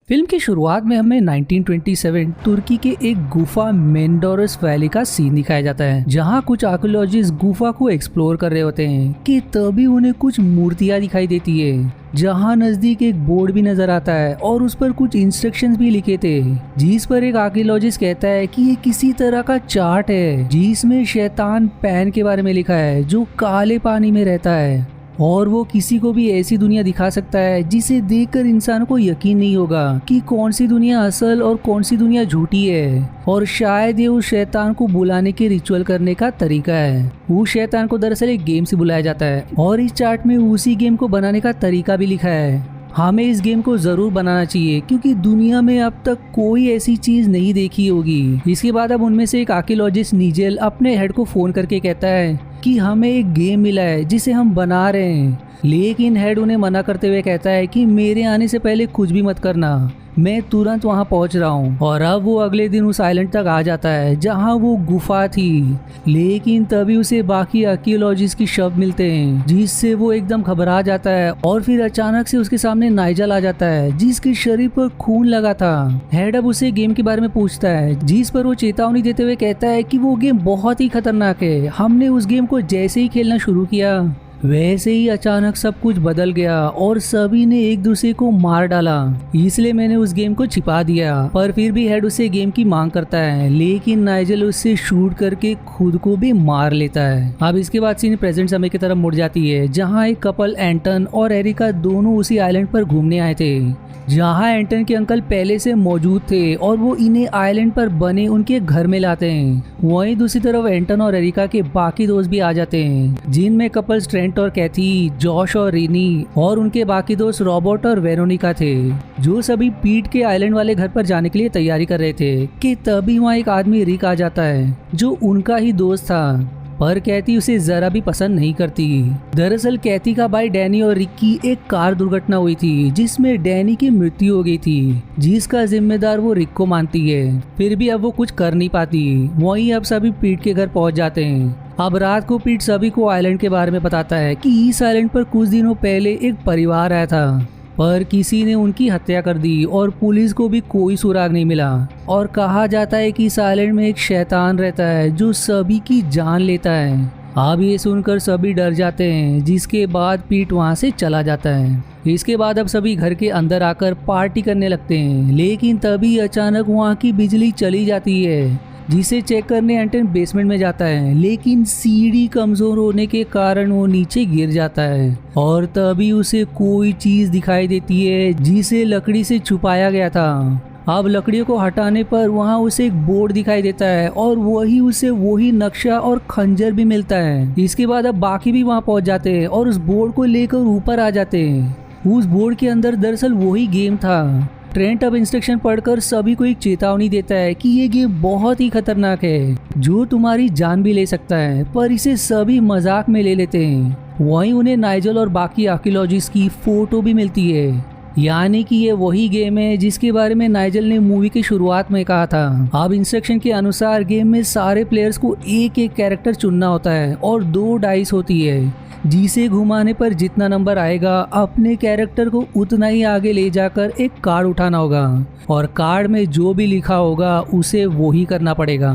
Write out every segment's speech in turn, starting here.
Film की शुरुआत में हमें 1927 तुर्की के एक गुफा मेंडोरस वैली का सीन दिखाया जाता है, जहां कुछ आर्कियोलॉजिस्ट गुफा को एक्सप्लोर कर रहे होते हैं कि तभी उन्हें कुछ मूर्तियां दिखाई देती है, जहां नजदीक एक बोर्ड भी नजर आता है और उस पर कुछ इंस्ट्रक्शंस भी लिखे थे, जिस पर एक आर्कियोलॉजिस्ट कहता है कि ये किसी तरह का चार्ट है जिसमें शैतान पैन के बारे में लिखा है जो काले पानी में रहता है और वो किसी को भी ऐसी दुनिया दिखा सकता है जिसे देखकर इंसान को यकीन नहीं होगा कि कौन सी दुनिया असल और कौन सी दुनिया झूठी है। और शायद ये उस शैतान को बुलाने के रिचुअल करने का तरीका है। उस शैतान को दरअसल एक गेम से बुलाया जाता है और इस चार्ट में उसी गेम को बनाने का तरीका भी लिखा है। हमें इस गेम को जरूर बनाना चाहिए क्योंकि दुनिया में अब तक कोई ऐसी चीज नहीं देखी होगी। इसके बाद अब उनमें से एक आर्कियोलॉजिस्ट नीजेल अपने हेड को फोन करके कहता है कि हमें एक गेम मिला है जिसे हम बना रहे हैं, लेकिन हेड उन्हें मना करते हुए कहता है कि मेरे आने से पहले कुछ भी मत करना, मैं तुरंत वहां पहुंच रहा हूं। और अब वो अगले दिन उस आइलैंड तक आ जाता है जहां वो गुफा थी, लेकिन तभी उसे बाकी आर्कियोलॉजिस्ट की शव मिलते हैं जिससे वो एकदम घबरा जाता है। और फिर अचानक से उसके सामने नाइजल आ जाता है जिसके शरीर पर खून लगा था। हेड अब उसे गेम के बारे में पूछता है, जिस पर वो चेतावनी देते हुए कहता है कि वो गेम बहुत ही खतरनाक है, हमने उस गेम को जैसे ही खेलना शुरू किया वैसे ही अचानक सब कुछ बदल गया और सभी ने एक दूसरे को मार डाला, इसलिए मैंने उस गेम को छिपा दिया। पर फिर भी हेड उसे गेम की मांग करता है, लेकिन नाइजल उससे शूट करके खुद को भी मार लेता है। अब इसके बाद सीन प्रेजेंट समय की तरफ मुड़ जाती है, जहाँ एक कपल एंटन और एरिका दोनों उसी आइलैंड पर घूमने आए थे, जहाँ एंटन के अंकल पहले से मौजूद थे और वो इन्हें आइलैंड पर बने उनके घर में लाते हैं। वहीं दूसरी तरफ एंटन और एरिका के बाकी दोस्त भी आ जाते हैं, जिनमें कपल्स ट्रेंट और कैथी, जॉश और रीनी और उनके बाकी दोस्त रॉबर्ट और वेरोनिका थे, जो सभी पीट के आइलैंड वाले घर पर जाने के लिए तैयारी कर रहे थे कि तभी वहाँ एक आदमी रिक आ जाता है जो उनका ही दोस्त था। पर कैथी उसे जरा भी पसंद नहीं करती। दरअसल कैथी का भाई डैनी और रिक की एक कार दुर्घटना हुई थी जिसमें डैनी की मृत्यु हो गई थी, जिसका जिम्मेदार वो रिक को मानती है। फिर भी अब वो कुछ कर नहीं पाती। वहीं अब सभी पीट के घर पहुंच जाते हैं। अब रात को पीट सभी को आइलैंड के बारे में बताता है कि इस आइलैंड पर कुछ दिनों पहले एक परिवार आया था, पर किसी ने उनकी हत्या कर दी और पुलिस को भी कोई सुराग नहीं मिला। और कहा जाता है कि इस आइलैंड में एक शैतान रहता है जो सभी की जान लेता है। अब ये सुनकर सभी डर जाते हैं, जिसके बाद पीट वहां से चला जाता है। इसके बाद अब सभी घर के अंदर आकर पार्टी करने लगते हैं, लेकिन तभी अचानक वहां की बिजली चली जाती है, जिसे चेक करने एंटन बेसमेंट में जाता है, लेकिन सीढ़ी कमजोर होने के कारण वो नीचे गिर जाता है। और तभी उसे कोई चीज दिखाई देती है जिसे लकड़ी से छुपाया गया था। अब लकड़ियों को हटाने पर वहाँ उसे एक बोर्ड दिखाई देता है और वही नक्शा और खंजर भी मिलता है। इसके बाद अब बाकी भी वहाँ पहुँच जाते हैं और उस बोर्ड को लेकर ऊपर आ जाते हैं। उस बोर्ड के अंदर दरअसल वही गेम था। ट्रेंट अब इंस्ट्रक्शन पढ़कर सभी को एक चेतावनी देता है कि ये गेम बहुत ही खतरनाक है, जो तुम्हारी जान भी ले सकता है, पर इसे सभी मजाक में ले लेते हैं। वहीं उन्हें नाइजल और बाकी आर्कियोलॉजिस्ट की फोटो भी मिलती है, यानी कि ये वही गेम है जिसके बारे में नाइजल ने मूवी की शुरुआत में कहा था। अब इंस्ट्रक्शन के अनुसार गेम में सारे प्लेयर्स को एक एक कैरेक्टर चुनना होता है और 2 डाइस होती है, जिसे घुमाने पर जितना नंबर आएगा अपने कैरेक्टर को उतना ही आगे ले जाकर एक कार्ड उठाना होगा और कार्ड में जो भी लिखा होगा उसे वो ही करना पड़ेगा।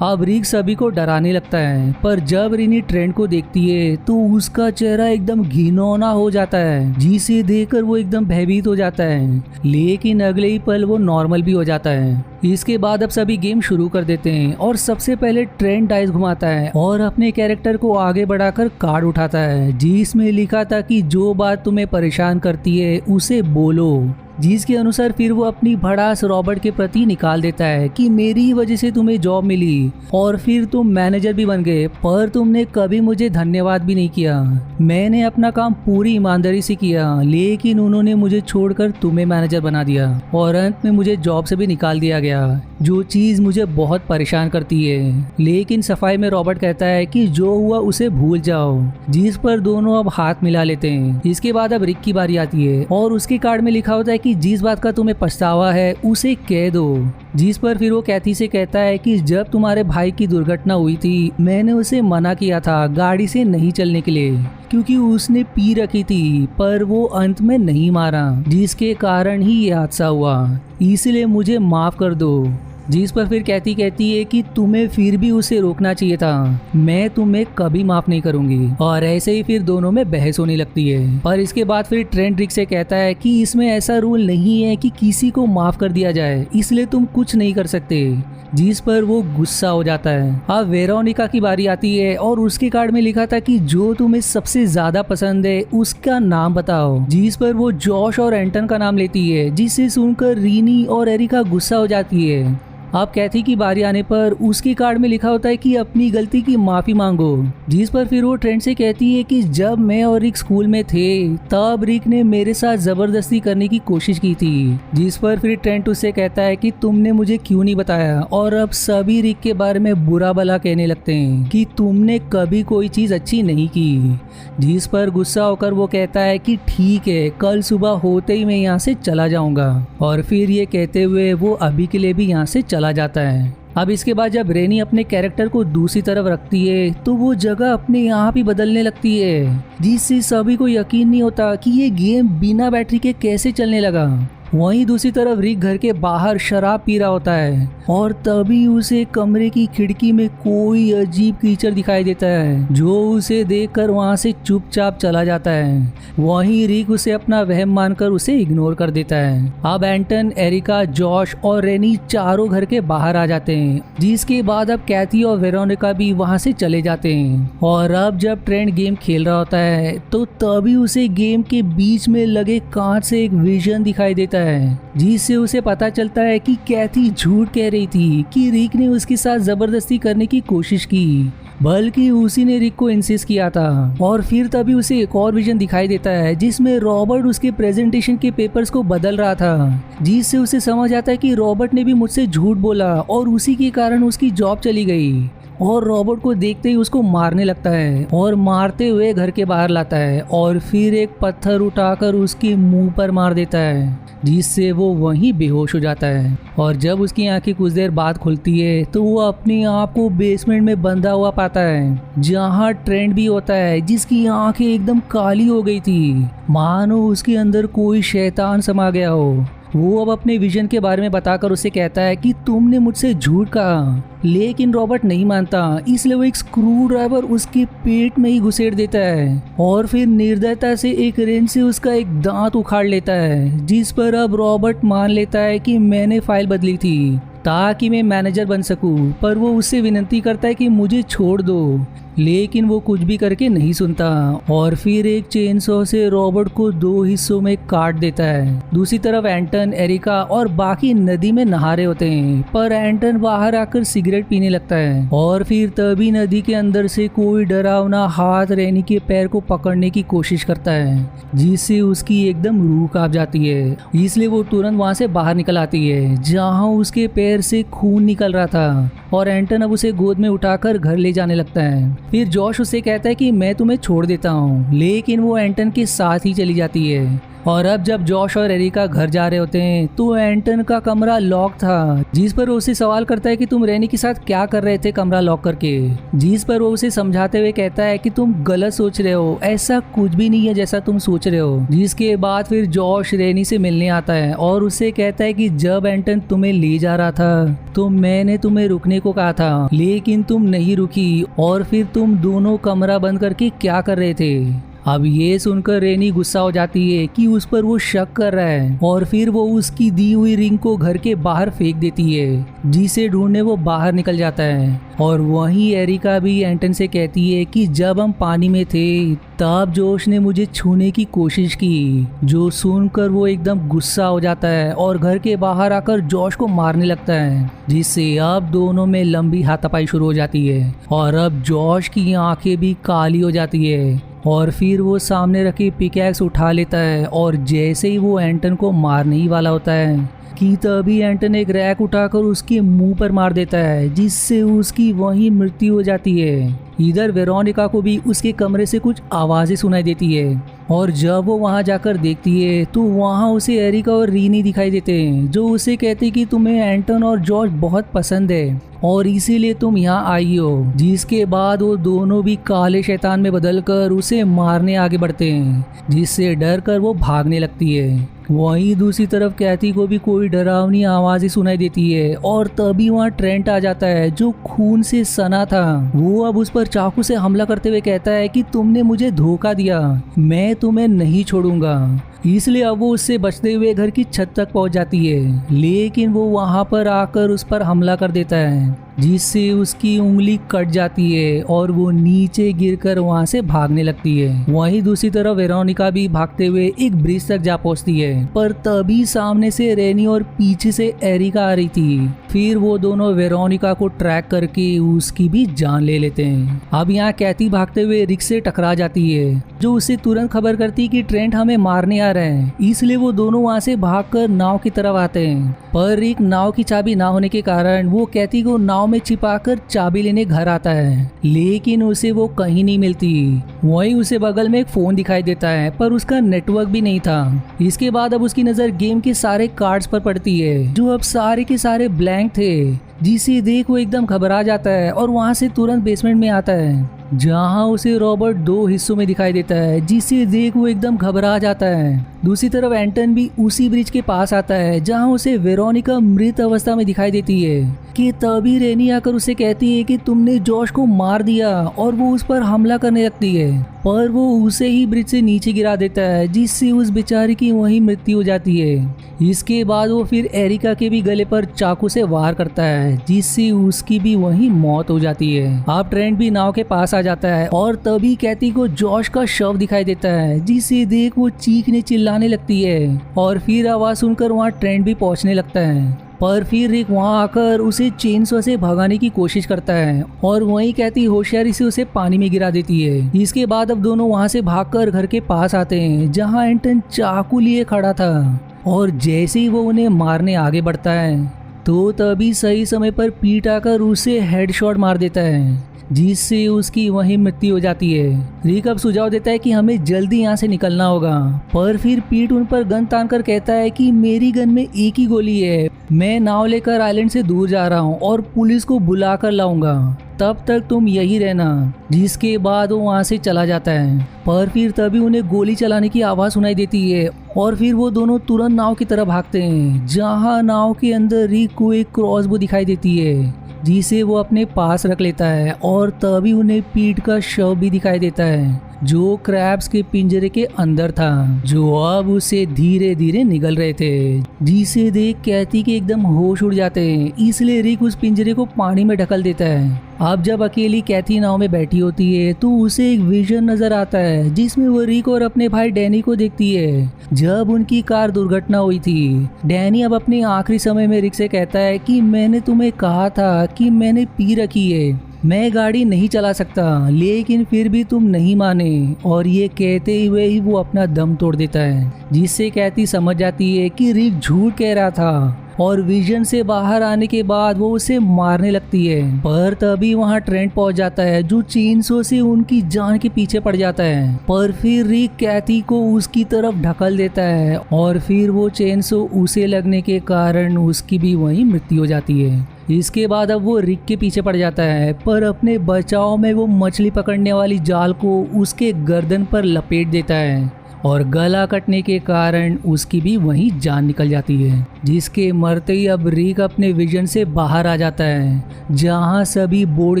अब रिक सभी को डराने लगता है, पर जब रिनी ट्रेंट को देखती है तो उसका चेहरा एकदम घिनौना हो जाता है, जिसे देखकर वो एकदम भयभीत हो जाता है, लेकिन अगले ही पल वो नॉर्मल भी हो जाता है। इसके बाद अब सभी गेम शुरू कर देते हैं और सबसे पहले ट्रेंट डाइस घुमाता है और अपने कैरेक्टर को आगे बढ़ाकर कार्ड उठाता है, जिसमें लिखा था कि जो बात तुम्हें परेशान करती है उसे बोलो, जिसके अनुसार फिर वो अपनी भड़ास रॉबर्ट के प्रति निकाल देता है कि मेरी ही वजह से तुम्हें जॉब मिली और फिर तुम मैनेजर भी बन गए, पर तुमने कभी मुझे धन्यवाद भी नहीं किया। मैंने अपना काम पूरी ईमानदारी से किया, लेकिन उन्होंने मुझे छोड़कर तुम्हें मैनेजर बना दिया और अंत में मुझे जॉब से भी निकाल दिया गया, जो चीज मुझे बहुत परेशान करती है। लेकिन सफाई में रॉबर्ट कहता है कि जो हुआ उसे भूल जाओ, जिस पर दोनों अब हाथ मिला लेते हैं। इसके बाद अब रिक की बारी आती है और उसके कार्ड में लिखा होता है कि जिस बात का तुम्हें पछतावा है उसे कह दो। जिस पर फिर वो कैथी से कहता है कि जब तुम्हारे भाई की दुर्घटना हुई थी मैंने उसे मना किया था गाड़ी से नहीं चलने के लिए, क्योंकि उसने पी रखी थी, पर वो अंत में नहीं मारा, जिसके कारण ही ये हादसा हुआ, इसलिए मुझे माफ कर दो। जिस पर फिर कैथी कहती है कि तुम्हें फिर भी उसे रोकना चाहिए था, मैं तुम्हें कभी माफ नहीं करूंगी। और ऐसे ही फिर दोनों में बहस होने लगती है। पर इसके बाद फिर ट्रेंट रिक से कहता है कि इसमें ऐसा रूल नहीं है कि किसी को माफ कर दिया जाए, इसलिए तुम कुछ नहीं कर सकते। जिस पर वो गुस्सा हो जाता है। अब वेरोनिका की बारी आती है और उसके कार्ड में लिखा था कि जो तुम्हें सबसे ज्यादा पसंद है उसका नाम बताओ। जिस पर वो जॉश और एंटन का नाम लेती है, जिसे सुनकर रीनी और एरिका गुस्सा हो जाती है। अब कैथी की बारी आने पर उसके कार्ड में लिखा होता है कि अपनी गलती की माफी मांगो। जिस पर फिर वो ट्रेंट से कहती है कि जब मैं और रिक स्कूल में थे तब रिक ने मेरे साथ जबरदस्ती करने की कोशिश की थी। जिस पर फिर ट्रेंट उससे कहता है कि तुमने मुझे क्यों नहीं बताया, और अब सभी रिक के बारे में बुरा भला कहने लगते हैं कि तुमने कभी कोई चीज अच्छी नहीं की। जिस पर गुस्सा होकर वो कहता है कि ठीक है, कल सुबह होते ही मैं यहाँ से चला जाऊंगा। और फिर ये कहते हुए वो अभी के लिए भी यहाँ से चला जाता है। अब इसके बाद जब रेनी अपने कैरेक्टर को दूसरी तरफ रखती है तो वो जगह अपने आप ही बदलने लगती है, जिससे सभी को यकीन नहीं होता कि ये गेम बिना बैटरी के कैसे चलने लगा। वहीं दूसरी तरफ रिक घर के बाहर शराब पी रहा होता है और तभी उसे कमरे की खिड़की में कोई अजीब क्रीचर दिखाई देता है, जो उसे देखकर वहां से चुपचाप चला जाता है। वहीं रिक उसे अपना वहम मानकर उसे इग्नोर कर देता है। अब एंटन, एरिका, जॉश और रेनी चारों घर के बाहर आ जाते हैं, जिसके बाद अब कैथी और वेरोनिका भी वहां से चले जाते हैं। और अब जब ट्रेंट गेम खेल रहा होता है तो तभी उसे गेम के बीच में लगे कांच से एक विजन दिखाई देता है, जिससे उसे पता चलता है कि कैथी झूठ कह रही थी कि रिक ने उसके साथ जबरदस्ती करने की कोशिश की, बल्कि उसी ने रिक को इंसिस्ट किया था। और फिर तभी उसे एक और विजन दिखाई देता है जिसमें रॉबर्ट उसके प्रेजेंटेशन के पेपर्स को बदल रहा था, जिससे उसे समझ आता है कि रॉबर्ट ने भी मुझसे झूठ बोला और उसी के कारण उसकी जॉब चली गई। और रॉबर्ट को देखते ही उसको मारने लगता है और मारते हुए घर के बाहर लाता है और फिर एक पत्थर उठाकर उसके मुंह पर मार देता है, जिससे वो वहीं बेहोश हो जाता है। और जब उसकी आंखें कुछ देर बाद खुलती है तो वो अपने आप को बेसमेंट में बंधा हुआ पाता है, जहाँ ट्रेंट भी होता है, जिसकी आंखें एकदम काली हो गई थी, मानो उसके अंदर कोई शैतान समा गया हो। वो अब अपने विजन के बारे में बताकर उसे कहता है कि तुमने मुझसे झूठ कहा, लेकिन रॉबर्ट नहीं मानता, इसलिए वो एक स्क्रू ड्राइवर उसके पेट में ही घुसेड़ देता है और फिर निर्दयता से एक रेंच से उसका एक दांत उखाड़ लेता है। जिस पर अब रॉबर्ट मान लेता है कि मैंने फाइल बदली थी ताकि मैं मैनेजर बन सकूं, पर वो उससे विनती करता है कि मुझे छोड़ दो, लेकिन वो कुछ भी करके नहीं सुनता और फिर एक चेनसॉ से रॉबर्ट को 2 हिस्सों में काट देता है। दूसरी तरफ एंटन, एरिका और बाकी नदी में नहा रहे होते हैं, पर एंटन बाहर आकर सिगरेट पीने लगता है और फिर तभी नदी के अंदर से कोई डरावना हाथ रेनी के पैर को पकड़ने की कोशिश करता है, जिससे उसकी एकदम रूह कांप जाती है। इसलिए वो तुरंत वहां से बाहर निकल आती है, जहाँ उसके पैर से खून निकल रहा था, और एंटन अब उसे गोद में उठाकर घर ले जाने लगता है। फिर जॉश उसे कहता है कि मैं तुम्हें छोड़ देता हूँ, लेकिन वो एंटन के साथ ही चली जाती है। और अब जब जॉश और एरिका घर जा रहे होते हैं तो एंटन का कमरा लॉक था, जिस पर वो उसे सवाल करता है कि तुम रेनी के साथ क्या कर रहे थे कमरा लॉक करके। जिस पर वो उसे समझाते हुए कहता है कि तुम गलत सोच रहे हो, ऐसा कुछ भी नहीं है जैसा तुम सोच रहे हो। जिसके बाद फिर जॉश रेनी से मिलने आता है और उससे कहता है कि जब एंटन तुम्हें ले जा रहा था तो मैंने तुम्हें रुकने को कहा था, लेकिन तुम नहीं रुकी, और फिर तुम दोनों कमरा बंद करके क्या कर रहे थे। अब ये सुनकर रेनी गुस्सा हो जाती है कि उस पर वो शक कर रहा है और फिर वो उसकी दी हुई रिंग को घर के बाहर फेंक देती है, जिसे ढूंढने वो बाहर निकल जाता है। और वहीं एरिका भी एंटन से कहती है कि जब हम पानी में थे तब जोश ने मुझे छूने की कोशिश की, जो सुनकर वो एकदम गुस्सा हो जाता है और घर के बाहर आकर जॉश को मारने लगता है, जिससे अब दोनों में लंबी हाथापाई शुरू हो जाती है। और अब जॉश की आंखें भी काली हो जाती है और फिर वो सामने रखी पिकैक्स उठा लेता है और जैसे ही वो एंटन को मारने ही वाला होता है कि तभी एंटन एक रैक उठाकर उसके मुंह पर मार देता है, जिससे उसकी वहीं मृत्यु हो जाती है। इधर वेरोनिका को भी उसके कमरे से कुछ आवाजें सुनाई देती है और जब वो वहां जाकर देखती है तो वहां उसे एरिका और रीनी दिखाई देते हैं, जो उसे कहते कि तुम्हें एंटन और जॉर्ज बहुत पसंद है और इसीलिए तुम यहाँ आई हो। जिसके बाद वो दोनों भी काले शैतान में बदलकर उसे मारने आगे बढ़ते हैं, जिससे डर कर वो भागने लगती है। वहीं दूसरी तरफ कैथी को भी कोई डरावनी आवाज़ सुनाई देती है और तभी वहाँ ट्रेंट आ जाता है, जो खून से सना था। वो अब उस पर चाकू से हमला करते हुए कहता है कि तुमने मुझे धोखा दिया, मैं तुम्हें नहीं छोड़ूंगा। इसलिए अब वो उससे बचते हुए घर की छत तक पहुंच जाती है, लेकिन वो वहां पर आकर उस पर हमला कर देता है, जिससे उसकी उंगली कट जाती है और वो नीचे गिरकर वहां से भागने लगती है। वहीं दूसरी तरफ वेरोनिका भी भागते हुए एक ब्रिज तक जा पहुंचती है, पर तभी सामने से रेनी और पीछे से एरिका आ रही थी। फिर वो दोनों वेरोनिका को ट्रैक करके उसकी भी जान ले लेते हैं। अब यहाँ कैथी भागते हुए रिक से टकरा जाती है, जो उसे तुरंत खबर करती कि ट्रेंट हमें मारने आ रहे हैं। इसलिए वो दोनों वहाँ से भागकर नाव की तरफ आते हैं, पर रिक नाव की चाबी ना होने के कारण वो कैथी को नाव में छिपाकर चाबी लेने घर आता है, लेकिन उसे वो कहीं नहीं मिलती। वहीं उसे बगल में एक फोन दिखाई देता है, पर उसका नेटवर्क भी नहीं था। इसके बाद अब उसकी नजर गेम के सारे कार्ड्स पर पड़ती है, जो अब सारे के सारे ब्लैंक थे, जिसे देख वो एकदम घबरा जाता है और वहां से तुरंत बेसमेंट में आता है, जहां उसे रॉबर्ट 2 हिस्सों में दिखाई देता है, जिसे देख वो एकदम घबरा जाता है। दूसरी तरफ एंटन भी उसी ब्रिज के पास आता है, जहां उसे वेरोनिका मृत अवस्था में दिखाई देती है। कि तभी रेनी आकर उसे कहती है कि तुमने जॉश को मार दिया, और वो उस पर हमला करने लगती है, पर वो उसे ही ब्रिज से नीचे गिरा देता है, जिससे उस बेचारी की वहीं मृत्यु हो जाती है। इसके बाद वो फिर एरिका के भी गले पर चाकू से वार करता है, जिससे उसकी भी वहीं मौत हो जाती है। अब ट्रेंट भी नाव के पास आ जाता है और तभी कैथी को जॉश का शव दिखाई देता है, जिसे देख वो चीखने चिल्लाने लगती है और फिर आवाज सुनकर वहाँ ट्रेंट भी पहुँचने लगता है। पर फिर रिक वहाँ आकर उसे चेनसॉ से भगाने की कोशिश करता है और वहीं कैथी होशियारी से उसे पानी में गिरा देती है। इसके बाद अब दोनों वहाँ से भागकर घर के पास आते हैं, जहाँ एंटन चाकू लिए खड़ा था, और जैसे ही वो उन्हें मारने आगे बढ़ता है तो तभी सही समय पर पीट आकर उसे हेडशॉट मार देता है, जिससे उसकी वहीं मृत्यु हो जाती है। रिक अब सुझाव देता है कि हमें जल्दी यहाँ से निकलना होगा, पर फिर पीट उन पर गन तान कर कहता है कि मेरी गन में एक ही गोली है, मैं नाव लेकर आइलैंड से दूर जा रहा हूँ और पुलिस को बुला कर लाऊंगा, तब तक तुम यही रहना। जिसके बाद वो वहाँ से चला जाता है, पर फिर तभी उन्हें गोली चलाने की आवाज़ सुनाई देती है और फिर वो दोनों तुरंत नाव की तरफ भागते हैं, जहाँ नाव के अंदर रिक को एक क्रॉसबो दिखाई देती है, जिसे वो अपने पास रख लेता है, और तभी उन्हें पीट का शव भी दिखाई देता है, जो क्रैब्स के पिंजरे के अंदर था, जो अब उसे धीरे धीरे निगल रहे थे, जिसे देख कैथी के एकदम होश उड़ जाते हैं। इसलिए रिक उस पिंजरे को पानी में ढकल देता है। अब जब अकेली कैथी नाव में बैठी होती है तो उसे एक विजन नजर आता है, जिसमें वो रिक और अपने भाई डैनी को देखती है, जब उनकी कार दुर्घटना हुई थी। डैनी अब अपने आखिरी समय में रिक से कहता है कि मैंने तुम्हें कहा था कि मैंने पी रखी है, मैं गाड़ी नहीं चला सकता, लेकिन फिर भी तुम नहीं माने, और ये कहते हुए ही वो अपना दम तोड़ देता है, जिससे कैथी समझ जाती है कि रिक झूठ कह रहा था, और विजन से बाहर आने के बाद वो उसे मारने लगती है। पर तभी वहाँ ट्रेंट पहुंच जाता है, जो चेनसॉ से उनकी जान के पीछे पड़ जाता है, पर फिर रिक कैथी को उसकी तरफ ढकल देता है और फिर वो चेनसॉ उसे लगने के कारण उसकी भी वहीं मृत्यु हो जाती है। इसके बाद अब वो रिक के पीछे पड़ जाता है, पर अपने बचाव में वो मछली पकड़ने वाली जाल को उसके गर्दन पर लपेट देता है, और गला कटने के कारण उसकी भी वहीं जान निकल जाती है। जिसके मरते ही अब रिक अपने विजन से बाहर आ जाता है, जहां सभी बोर्ड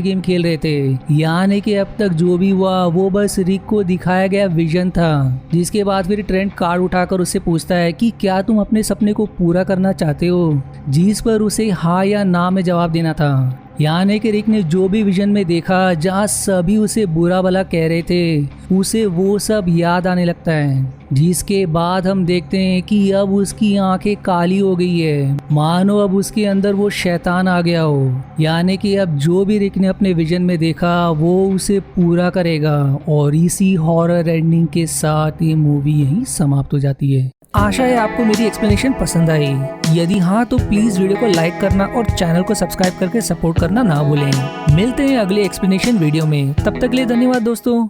गेम खेल रहे थे, यानी कि अब तक जो भी हुआ वो बस रिक को दिखाया गया विजन था। जिसके बाद फिर ट्रेंट कार्ड उठाकर उससे पूछता है कि क्या तुम अपने सपने को पूरा करना चाहते हो, जिस पर उसे हाँ या ना में जवाब देना था। यानी कि रिक ने जो भी विजन में देखा, जहाँ सभी उसे बुरा भला कह रहे थे, उसे वो सब याद आने लगता है। जिसके बाद हम देखते हैं कि अब उसकी आंखें काली हो गई है, मानो अब उसके अंदर वो शैतान आ गया हो। यानी कि अब जो भी रिक ने अपने विजन में देखा वो उसे पूरा करेगा, और इसी हॉरर एंडिंग के साथ ये मूवी यहीं समाप्त हो जाती है। आशा है आपको मेरी एक्सप्लेनेशन पसंद आई। यदि हाँ तो प्लीज वीडियो को लाइक करना और चैनल को सब्सक्राइब करके सपोर्ट करना ना भूलें। मिलते हैं अगले एक्सप्लेनेशन वीडियो में, तब तक के लिए धन्यवाद दोस्तों।